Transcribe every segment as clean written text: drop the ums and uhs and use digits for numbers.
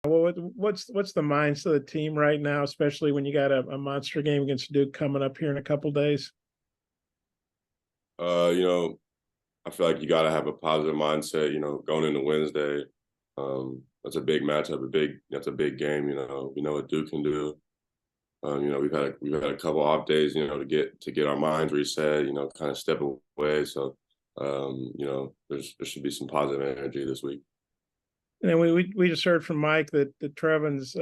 Well, what's the mindset of the team right now, especially when you got a monster game against Duke coming up here in a couple days? You know, I feel like you got to have a positive mindset. Going into Wednesday, that's a big matchup, that's a big game. We know what Duke can do. We've had a couple off days, to get our minds reset. Kind of step away. So, there should be some positive energy this week. And then we just heard from Mike that Trevon's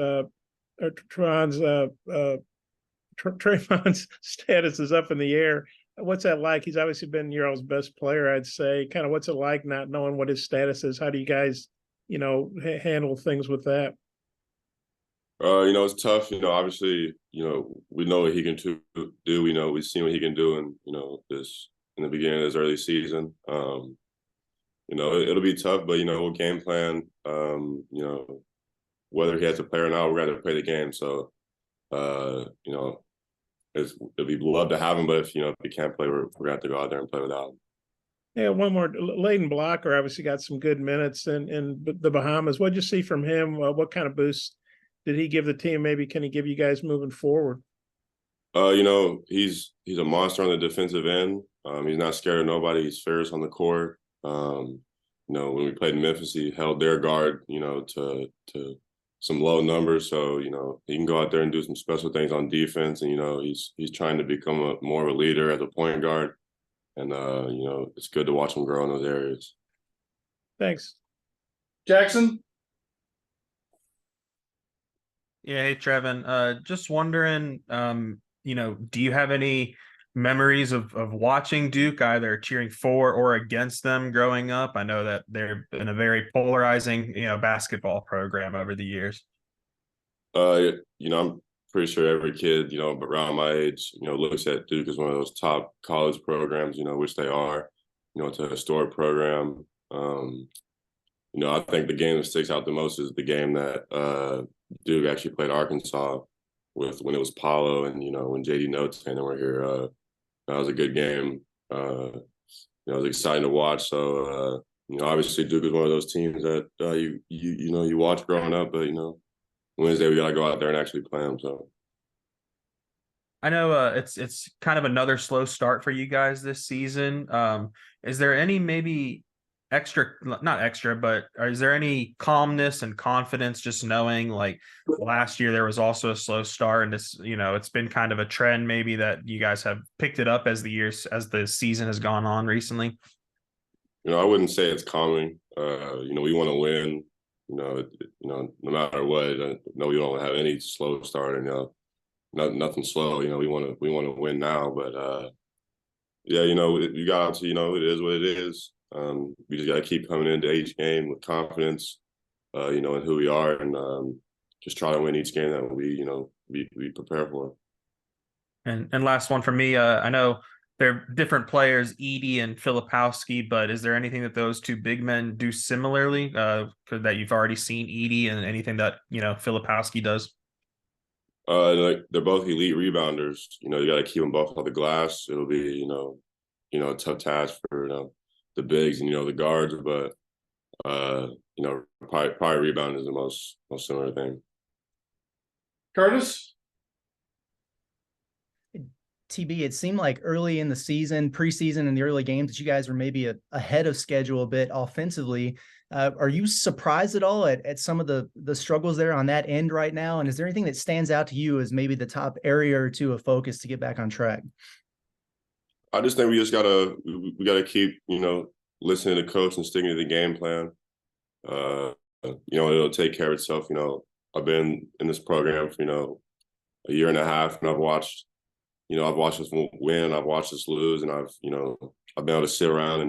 status is up in the air. What's that like? He's obviously been your all's best player, I'd say. Kind of what's it like not knowing what his status is? How do you guys, handle things with that? It's tough. Obviously, we know what he can do. We've seen what he can do, this in the beginning of this early season. It'll be tough, but we'll game plan. Whether he has to play or not, we're going to play the game. So, we'd love to have him, but if he can't play, we're going to have to go out there and play without him. Yeah, one more. Leighton Blocker obviously got some good minutes in the Bahamas. What'd you see from him? What kind of boost did he give the team? Maybe can he give you guys moving forward? He's a monster on the defensive end. He's not scared of nobody. He's fierce on the court. When we played in Memphis, he held their guard, to some low numbers. So, he can go out there and do some special things on defense. And, he's trying to become more of a leader as a point guard. And, it's good to watch him grow in those areas. Thanks. Jackson? Yeah, hey Trevon. Just wondering, do you have any memories of watching Duke, either cheering for or against them growing up? I know that they've been a very polarizing, basketball program over the years. I'm pretty sure every kid, around my age, looks at Duke as one of those top college programs, which they are. It's a historic program. I think the game that sticks out the most is the game that Duke actually played Arkansas with when it was Paulo and, when JD Notes and were here. That was a good game. It was exciting to watch. So, obviously Duke is one of those teams that you watch growing up, but, Wednesday we got to go out there and actually play them. So. I know it's kind of another slow start for you guys this season. Is there any maybe not extra, but is there any calmness and confidence just knowing like last year there was also a slow start and this, it's been kind of a trend maybe that you guys have picked it up as the season has gone on recently? I wouldn't say it's calming. We want to win, no matter what. No, we don't have any slow start and, nothing slow. We want to win now, but you got to, it is what it is. We just got to keep coming into each game with confidence, in who we are, and just try to win each game that we prepare for. And last one for me, I know they're different players, Edey and Filipowski, but is there anything that those two big men do similarly that you've already seen Edey and anything that Filipowski does? They're both elite rebounders. You got to keep them both off the glass. It'll be a tough task for the bigs and the guards, but probably rebound is the most similar thing. Curtis? TB, it seemed like early in the season, preseason, in the early games, that you guys were maybe ahead of schedule a bit offensively. Are you surprised at all at some of the struggles there on that end right now? And is there anything that stands out to you as maybe the top area or two of focus to get back on track? I just think we gotta keep listening to coach and sticking to the game plan. It'll take care of itself. I've been in this program for a year and a half, and I've watched us win, I've watched us lose, and I've been able to sit around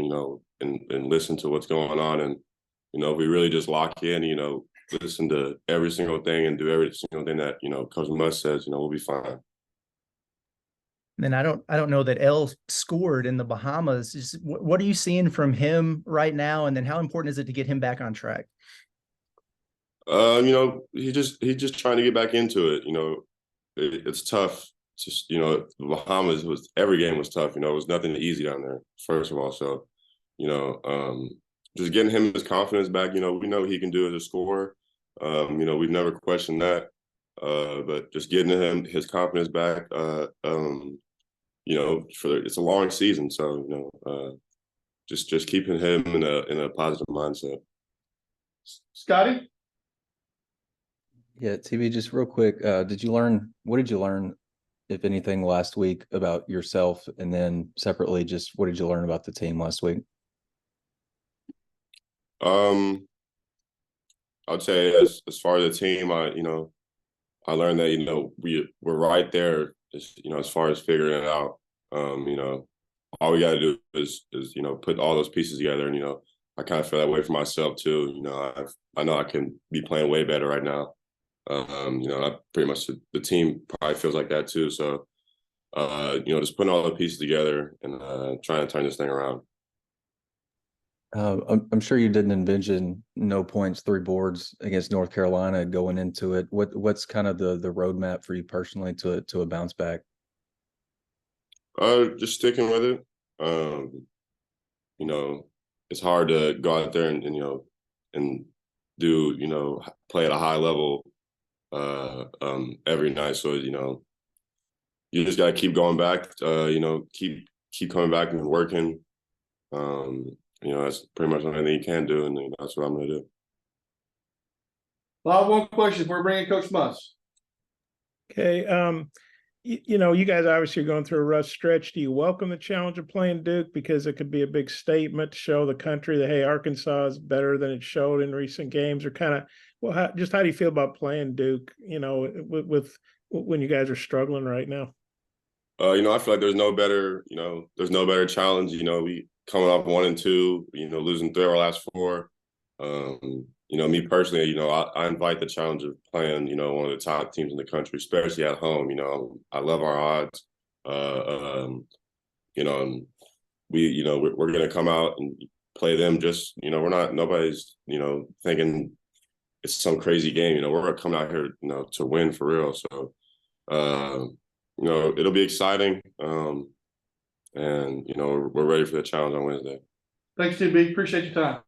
and listen to what's going on. And if we really just lock in, listen to every single thing and do every single thing that Coach Musk says, we'll be fine. And I don't know that L scored in the Bahamas. What are you seeing from him right now? And then how important is it to get him back on track? He's just trying to get back into it. It's tough. Just the Bahamas every game was tough. It was nothing easy down there. First of all, so just getting him his confidence back. We know what he can do as a scorer. You know, we've never questioned that. But just getting him his confidence back, you know, it's a long season, so you know, just keeping him in a positive mindset. Scotty? Yeah, TV, just real quick. What did you learn, if anything, last week about yourself? And then separately, just what did you learn about the team last week? I'd say as far as the team, I learned that, you know, we're right there, you know, as far as figuring it out. You know, all we got to do is, you know, put all those pieces together. And, you know, I kind of feel that way for myself too. You know, I know I can be playing way better right now. You know, I pretty much the team probably feels like that too. So, you know, just putting all the pieces together and trying to turn this thing around. I'm sure you didn't envision no points, 3 boards against North Carolina going into it. What's kind of the roadmap for you personally to a bounce back? Just sticking with it. You know, it's hard to go out there and you know, and do, you know, play at a high level every night. So, you know, you just gotta keep going back, you know, keep coming back and working. You know, that's pretty much anything you can do, and you know, that's what I'm gonna do. Well, I have one question before we bring in Coach Muss. Okay. You know, you guys obviously are going through a rough stretch. Do you welcome the challenge of playing Duke, because it could be a big statement to show the country that, hey, Arkansas is better than it showed in recent games? Or kind of, well, how do you feel about playing Duke, you know, with when you guys are struggling right now? You know, I feel like there's no better challenge. You know, we coming off 1-2, you know, losing 3 of our last 4. You know, me personally, you know, I invite the challenge of playing, you know, one of the top teams in the country, especially at home. You know, I love our odds. You know, and you know, we're going to come out and play them. Just, you know, nobody's, you know, thinking it's some crazy game. You know, we're coming out here, you know, to win for real. So, you know, it'll be exciting. And, you know, we're ready for the challenge on Wednesday. Thanks, TB. Appreciate your time.